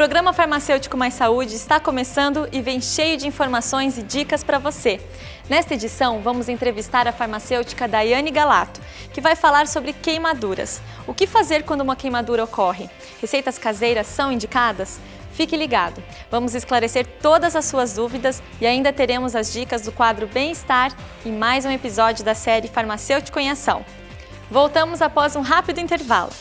programa Farmacêutico Mais Saúde está começando e vem cheio de informações e dicas para você. Nesta edição, vamos entrevistar a farmacêutica Daiane Galato, que vai falar sobre queimaduras. O que fazer quando uma queimadura ocorre? Receitas caseiras são indicadas? Fique ligado, vamos esclarecer todas as suas dúvidas e ainda teremos as dicas do quadro Bem-Estar e mais um episódio da série Farmacêutico em Ação. Voltamos após um rápido intervalo.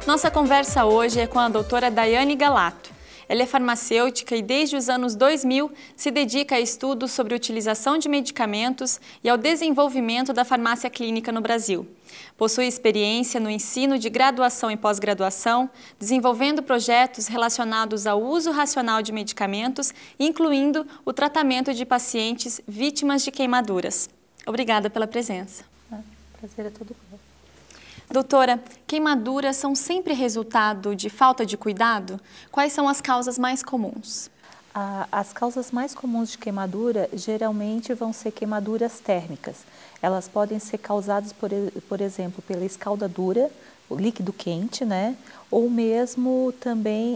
Nossa conversa hoje é com a doutora Daiane Galato. Ela é farmacêutica e desde os anos 2000 se dedica a estudos sobre a utilização de medicamentos e ao desenvolvimento da farmácia clínica no Brasil. Possui experiência no ensino de graduação e pós-graduação, desenvolvendo projetos relacionados ao uso racional de medicamentos, incluindo o tratamento de pacientes vítimas de queimaduras. Obrigada pela presença. Prazer é todo meu. Doutora, queimaduras são sempre resultado de falta de cuidado? Quais são as causas mais comuns? As causas mais comuns de queimadura geralmente vão ser queimaduras térmicas. Elas podem ser causadas, por exemplo, pela escaldadura, o líquido quente, né? Ou mesmo também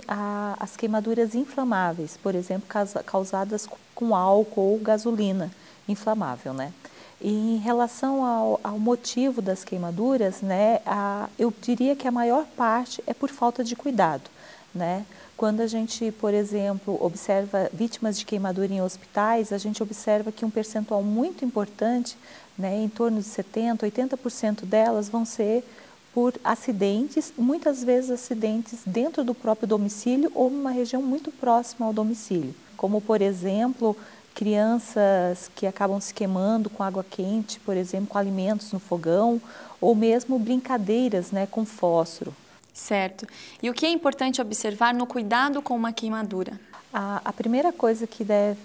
as queimaduras inflamáveis, por exemplo, causadas com álcool ou gasolina inflamável, né? E em relação ao motivo das queimaduras, né, eu diria que a maior parte é por falta de cuidado, né? Quando a gente, por exemplo, observa vítimas de queimadura em hospitais, a gente observa que um percentual muito importante, né, em torno de 70%, 80% delas vão ser por acidentes, muitas vezes acidentes dentro do próprio domicílio ou numa região muito próxima ao domicílio, como por exemplo, crianças que acabam se queimando com água quente, por exemplo, com alimentos no fogão, ou mesmo brincadeiras, né, com fósforo. Certo. E o que é importante observar no cuidado com uma queimadura? A primeira coisa que deve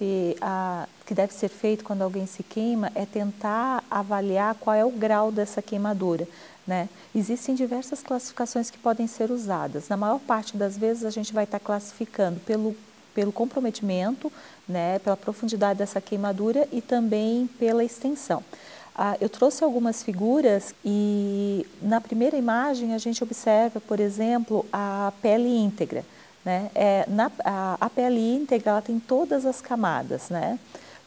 ser feito quando alguém se queima é tentar avaliar qual é o grau dessa queimadura, né? Existem diversas classificações que podem ser usadas. Na maior parte das vezes a gente vai estar classificando pelo comprometimento, né, pela profundidade dessa queimadura e também pela extensão. Eu trouxe algumas figuras e na primeira imagem a gente observa, por exemplo, a pele íntegra, né? A pele íntegra ela tem todas as camadas, né?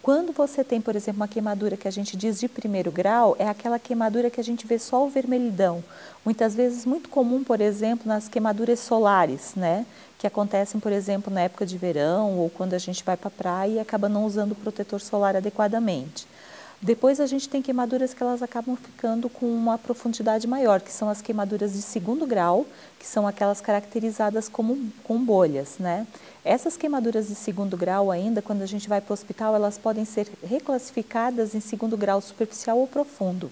Quando você tem, por exemplo, uma queimadura que a gente diz de primeiro grau, é aquela queimadura que a gente vê só o vermelhidão. Muitas vezes muito comum, por exemplo, nas queimaduras solares, né? Que acontecem, por exemplo, na época de verão ou quando a gente vai para a praia e acaba não usando o protetor solar adequadamente. Depois a gente tem queimaduras que elas acabam ficando com uma profundidade maior, que são as queimaduras de segundo grau, que são aquelas caracterizadas com bolhas, né? Essas queimaduras de segundo grau ainda, quando a gente vai para o hospital, elas podem ser reclassificadas em segundo grau superficial ou profundo.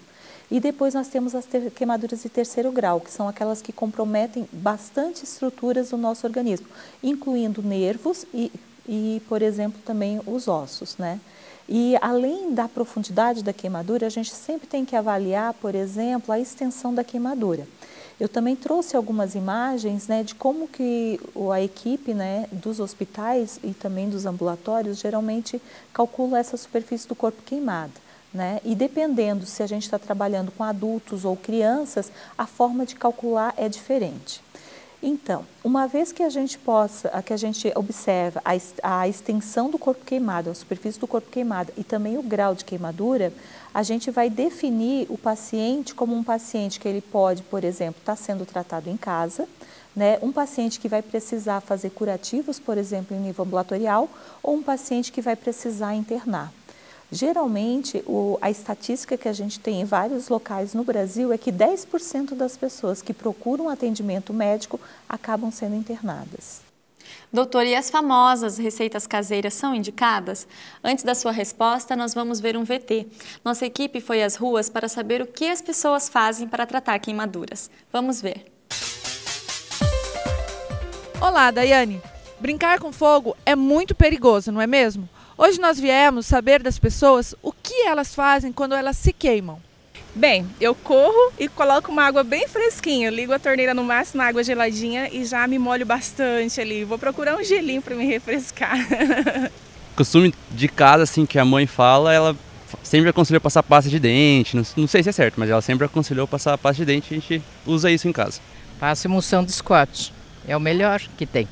E depois nós temos as queimaduras de terceiro grau, que são aquelas que comprometem bastante estruturas do nosso organismo, incluindo nervos e, por exemplo, também os ossos, né? E além da profundidade da queimadura, a gente sempre tem que avaliar, por exemplo, a extensão da queimadura. Eu também trouxe algumas imagens, né, de como que a equipe, né, dos hospitais e também dos ambulatórios geralmente calcula essa superfície do corpo queimada, né? E dependendo se a gente está trabalhando com adultos ou crianças, a forma de calcular é diferente. Então, uma vez que a gente observa a extensão do corpo queimado, a superfície do corpo queimado e também o grau de queimadura, a gente vai definir o paciente como um paciente que ele pode, por exemplo, estar sendo tratado em casa, né? Um paciente que vai precisar fazer curativos, por exemplo, em nível ambulatorial, ou um paciente que vai precisar internar. Geralmente, a estatística que a gente tem em vários locais no Brasil é que 10% das pessoas que procuram atendimento médico acabam sendo internadas. Doutor, e as famosas receitas caseiras são indicadas? Antes da sua resposta, nós vamos ver um VT. Nossa equipe foi às ruas para saber o que as pessoas fazem para tratar queimaduras. Vamos ver. Olá, Daiane. Brincar com fogo é muito perigoso, não é mesmo? Hoje nós viemos saber das pessoas o que elas fazem quando elas se queimam. Bem, eu corro e coloco uma água bem fresquinha, ligo a torneira no máximo na água geladinha e já me molho bastante ali. Vou procurar um gelinho para me refrescar. Costume de casa, assim, que a mãe fala, ela sempre aconselhou passar pasta de dente, não sei se é certo, mas ela sempre aconselhou passar pasta de dente e a gente usa isso em casa. Passa emulsão de Scott, é o melhor que tem.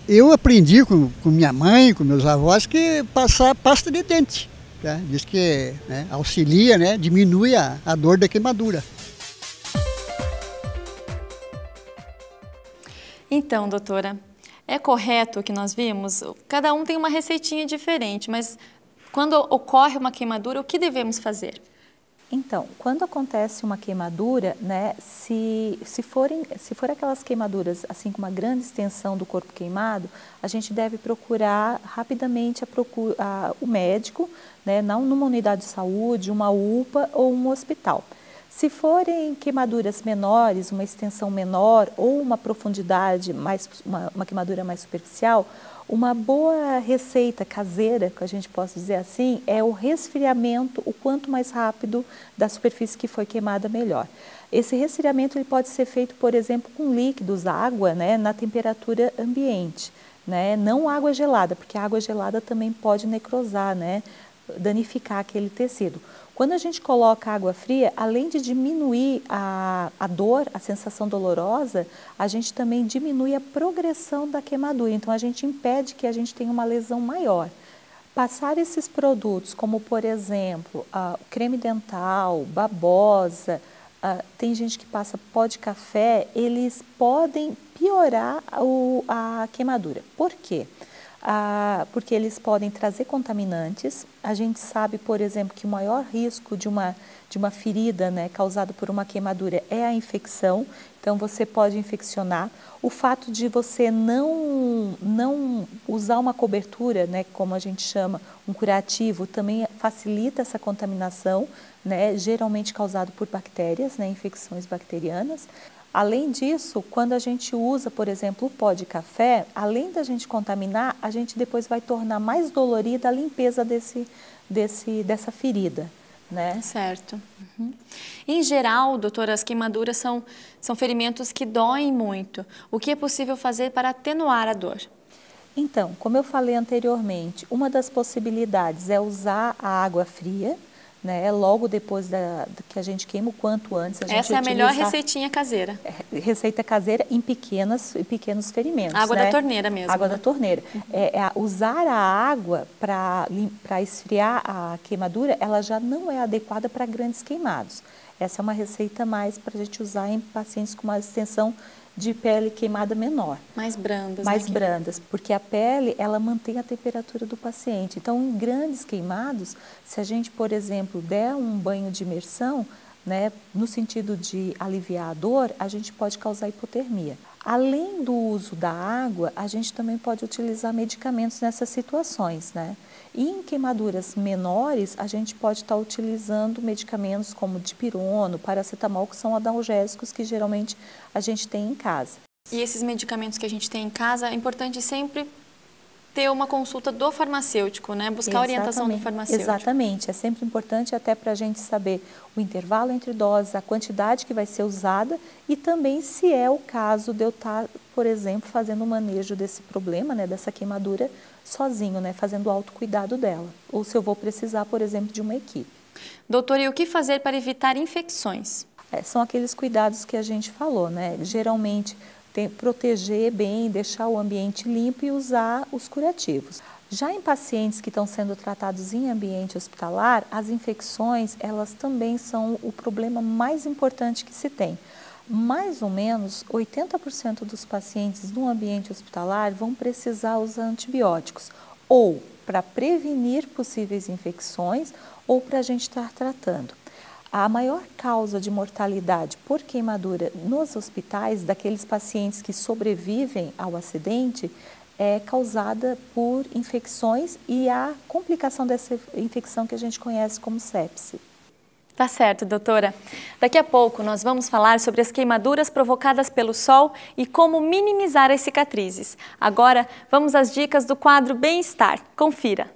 Eu aprendi com minha mãe, com meus avós, que passar pasta de dente, tá? Diz que, né, auxilia, né, diminui a dor da queimadura. Então, doutora, é correto o que nós vimos? Cada um tem uma receitinha diferente, mas quando ocorre uma queimadura, o que devemos fazer? Então, quando acontece uma queimadura, né, se for aquelas queimaduras assim com uma grande extensão do corpo queimado, a gente deve procurar rapidamente o médico, né, numa unidade de saúde, uma UPA ou um hospital. Se forem queimaduras menores, uma extensão menor ou uma profundidade, uma queimadura mais superficial, uma boa receita caseira, que a gente possa dizer assim, é o resfriamento o quanto mais rápido da superfície que foi queimada, melhor. Esse resfriamento ele pode ser feito, por exemplo, com líquidos, água, né, na temperatura ambiente, né, não água gelada, porque a água gelada também pode necrosar, né, danificar aquele tecido. Quando a gente coloca água fria, além de diminuir a dor, a sensação dolorosa, a gente também diminui a progressão da queimadura. Então, a gente impede que a gente tenha uma lesão maior. Passar esses produtos, como por exemplo, creme dental, babosa, tem gente que passa pó de café, eles podem piorar a queimadura. Por quê? Porque eles podem trazer contaminantes. A gente sabe, por exemplo, que o maior risco de uma ferida, né, causada por uma queimadura é a infecção. Então, você pode infeccionar. O fato de você não usar uma cobertura, né, como a gente chama, um curativo, também facilita essa contaminação, né, geralmente causado por bactérias, né, infecções bacterianas. Além disso, quando a gente usa, por exemplo, o pó de café, além da gente contaminar, a gente depois vai tornar mais dolorida a limpeza dessa ferida, né? Certo. Uhum. Em geral, doutora, as queimaduras são ferimentos que doem muito. O que é possível fazer para atenuar a dor? Então, como eu falei anteriormente, uma das possibilidades é usar a água fria, né, logo depois que a gente queima, o quanto antes. Essa é a melhor receitinha caseira. Receita caseira em pequenos ferimentos. Água, né? da torneira mesmo. Água, né, da torneira. Usar a água para esfriar a queimadura, ela já não é adequada para grandes queimados. Essa é uma receita mais para a gente usar em pacientes com uma extensão de pele queimada menor. Mais brandas. Mais brandas, porque a pele, ela mantém a temperatura do paciente. Então, em grandes queimados, se a gente, por exemplo, der um banho de imersão, né, no sentido de aliviar a dor, a gente pode causar hipotermia. Além do uso da água, a gente também pode utilizar medicamentos nessas situações, né? E em queimaduras menores, a gente pode estar utilizando medicamentos como dipirona, paracetamol, que são analgésicos que geralmente a gente tem em casa. E esses medicamentos que a gente tem em casa, é importante sempre ter uma consulta do farmacêutico, né? Buscar a orientação do farmacêutico. Exatamente, é sempre importante até para a gente saber o intervalo entre doses, a quantidade que vai ser usada e também se é o caso de eu estar, por exemplo, fazendo o manejo desse problema, né, dessa queimadura sozinho, né, fazendo o autocuidado dela. Ou se eu vou precisar, por exemplo, de uma equipe. Doutora, e o que fazer para evitar infecções? São aqueles cuidados que a gente falou, né? Geralmente, proteger bem, deixar o ambiente limpo e usar os curativos. Já em pacientes que estão sendo tratados em ambiente hospitalar, as infecções, elas também são o problema mais importante que se tem. Mais ou menos 80% dos pacientes no ambiente hospitalar vão precisar usar antibióticos, ou para prevenir possíveis infecções, ou para a gente estar tratando. A maior causa de mortalidade por queimadura nos hospitais, daqueles pacientes que sobrevivem ao acidente, é causada por infecções e a complicação dessa infecção que a gente conhece como sepse. Tá certo, doutora. Daqui a pouco nós vamos falar sobre as queimaduras provocadas pelo sol e como minimizar as cicatrizes. Agora, vamos às dicas do quadro Bem-Estar. Confira.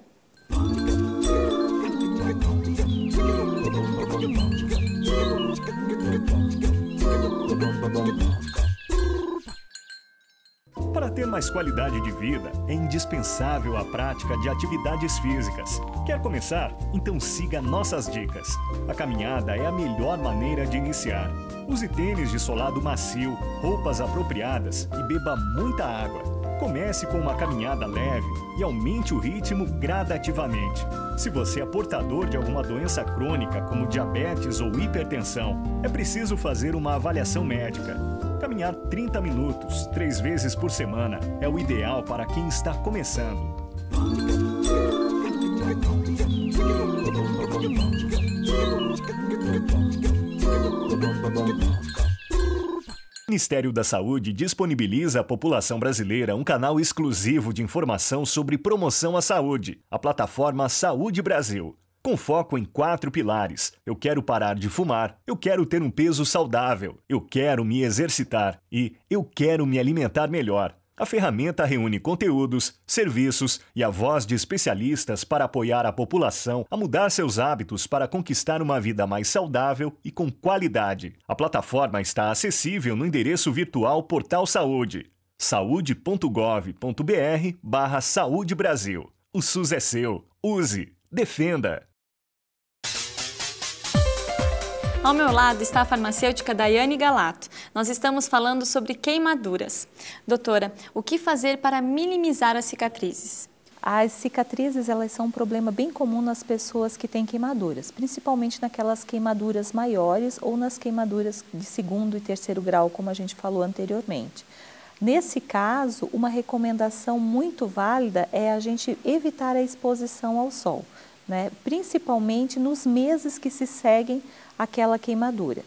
Para ter mais qualidade de vida, é indispensável a prática de atividades físicas. Quer começar? Então siga nossas dicas. A caminhada é a melhor maneira de iniciar. Use tênis de solado macio, roupas apropriadas e beba muita água. Comece com uma caminhada leve e aumente o ritmo gradativamente. Se você é portador de alguma doença crônica, como diabetes ou hipertensão, é preciso fazer uma avaliação médica. Caminhar 30 minutos, 3 vezes por semana, é o ideal para quem está começando. O Ministério da Saúde disponibiliza à população brasileira um canal exclusivo de informação sobre promoção à saúde, a plataforma Saúde Brasil. Com foco em 4 pilares: eu quero parar de fumar, eu quero ter um peso saudável, eu quero me exercitar e eu quero me alimentar melhor. A ferramenta reúne conteúdos, serviços e a voz de especialistas para apoiar a população a mudar seus hábitos para conquistar uma vida mais saudável e com qualidade. A plataforma está acessível no endereço virtual Portal Saúde, saude.gov.br/Saúde Brasil. O SUS é seu. Use. Defenda. Ao meu lado está a farmacêutica Daiane Galato. Nós estamos falando sobre queimaduras. Doutora, o que fazer para minimizar as cicatrizes? As cicatrizes, elas são um problema bem comum nas pessoas que têm queimaduras, principalmente naquelas queimaduras maiores ou nas queimaduras de 2º e 3º grau, como a gente falou anteriormente. Nesse caso, uma recomendação muito válida é a gente evitar a exposição ao sol, né? Principalmente nos meses que se seguem aquela queimadura.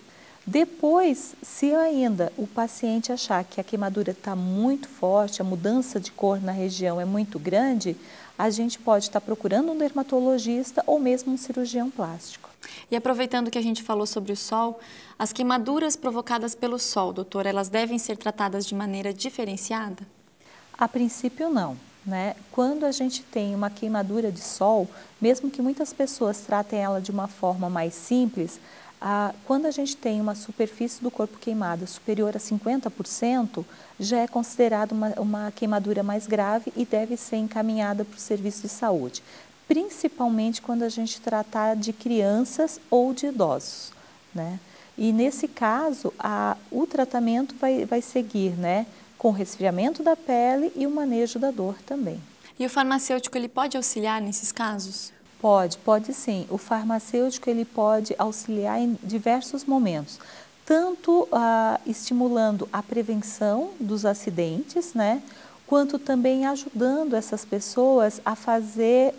Depois, se ainda o paciente achar que a queimadura está muito forte, a mudança de cor na região é muito grande, a gente pode estar procurando um dermatologista ou mesmo um cirurgião plástico. E aproveitando que a gente falou sobre o sol, as queimaduras provocadas pelo sol, doutora, elas devem ser tratadas de maneira diferenciada? A princípio não, né? Quando a gente tem uma queimadura de sol, mesmo que muitas pessoas tratem ela de uma forma mais simples, quando a gente tem uma superfície do corpo queimada superior a 50%, já é considerado uma queimadura mais grave e deve ser encaminhada para o serviço de saúde, principalmente quando a gente tratar de crianças ou de idosos, né? E nesse caso, o tratamento vai seguir, né, com o resfriamento da pele e o manejo da dor também. E o farmacêutico, ele pode auxiliar nesses casos? Pode sim. O farmacêutico ele pode auxiliar em diversos momentos, tanto estimulando a prevenção dos acidentes, né, quanto também ajudando essas pessoas a fazer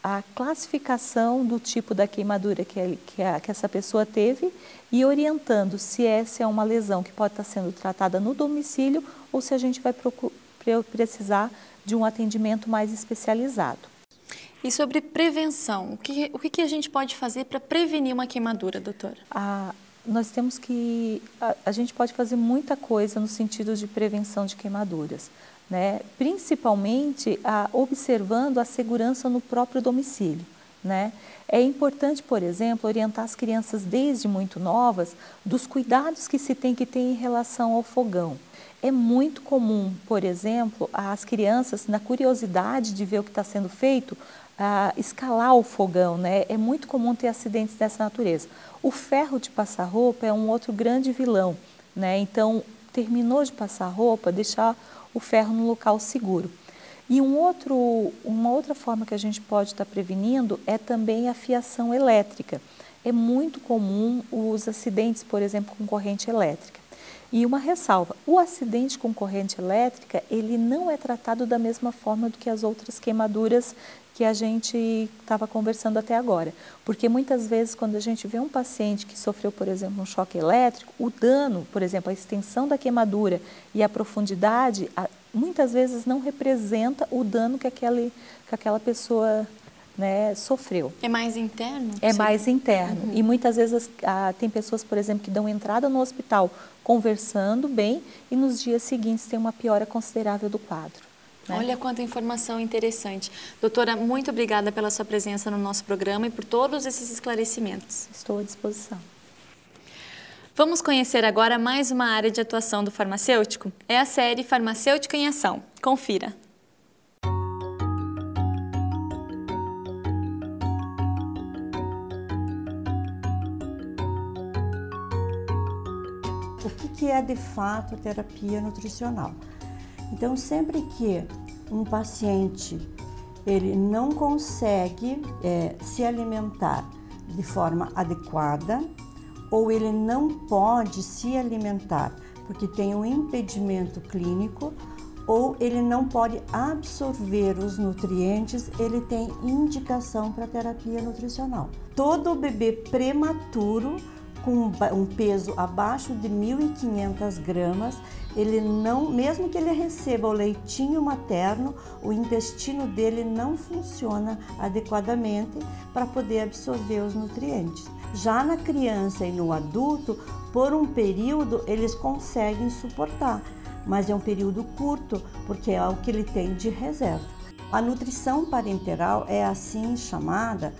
a classificação do tipo da queimadura que essa pessoa teve e orientando se essa é uma lesão que pode estar sendo tratada no domicílio ou se a gente vai precisar de um atendimento mais especializado. E sobre prevenção, o que a gente pode fazer para prevenir uma queimadura, doutora? Nós temos que... A gente pode fazer muita coisa no sentido de prevenção de queimaduras, né? Principalmente observando a segurança no próprio domicílio, né? É importante, por exemplo, orientar as crianças desde muito novas dos cuidados que se tem que ter em relação ao fogão. É muito comum, por exemplo, as crianças, na curiosidade de ver o que está sendo feito, escalar o fogão, né? É muito comum ter acidentes dessa natureza. O ferro de passar roupa é um outro grande vilão, né? Então, terminou de passar roupa, deixar o ferro no local seguro. E uma outra forma que a gente pode estar prevenindo é também a fiação elétrica. É muito comum os acidentes, por exemplo, com corrente elétrica. E uma ressalva, o acidente com corrente elétrica, ele não é tratado da mesma forma do que as outras queimaduras que a gente estava conversando até agora. Porque muitas vezes, quando a gente vê um paciente que sofreu, por exemplo, um choque elétrico, o dano, por exemplo, a extensão da queimadura e a profundidade, muitas vezes não representa o dano que aquela pessoa, né, sofreu. É mais interno? É mais interno. Uhum. E muitas vezes tem pessoas, por exemplo, que dão entrada no hospital conversando bem e nos dias seguintes tem uma piora considerável do quadro. Né? Olha quanta informação interessante. Doutora, muito obrigada pela sua presença no nosso programa e por todos esses esclarecimentos. Estou à disposição. Vamos conhecer agora mais uma área de atuação do farmacêutico? É a série Farmacêutica em Ação. Confira! O que é de fato a terapia nutricional? Então, sempre que um paciente ele não consegue se alimentar de forma adequada, ou ele não pode se alimentar porque tem um impedimento clínico, ou ele não pode absorver os nutrientes, ele tem indicação para terapia nutricional. Todo bebê prematuro com um peso abaixo de 1.500 gramas, ele não, mesmo que ele receba o leitinho materno, o intestino dele não funciona adequadamente para poder absorver os nutrientes. Já na criança e no adulto, por um período eles conseguem suportar, mas é um período curto, porque é o que ele tem de reserva. A nutrição parenteral é assim chamada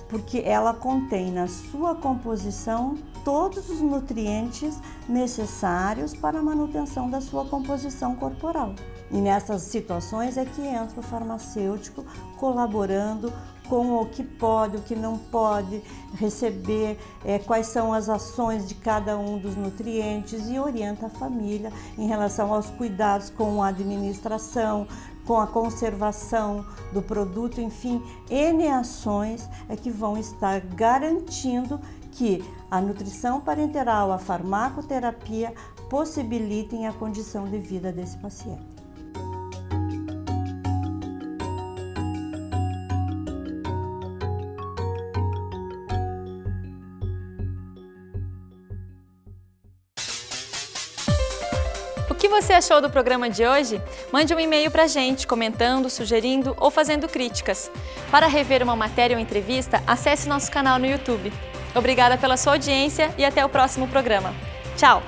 porque ela contém na sua composição todos os nutrientes necessários para a manutenção da sua composição corporal. E nessas situações é que entra o farmacêutico colaborando com o que pode, o que não pode receber, quais são as ações de cada um dos nutrientes, e orienta a família em relação aos cuidados com a administração, com a conservação do produto, enfim, N ações é que vão estar garantindo que a nutrição parenteral, a farmacoterapia possibilitem a condição de vida desse paciente. O que você achou do programa de hoje? Mande um e-mail para a gente, comentando, sugerindo ou fazendo críticas. Para rever uma matéria ou entrevista, acesse nosso canal no YouTube. Obrigada pela sua audiência e até o próximo programa. Tchau!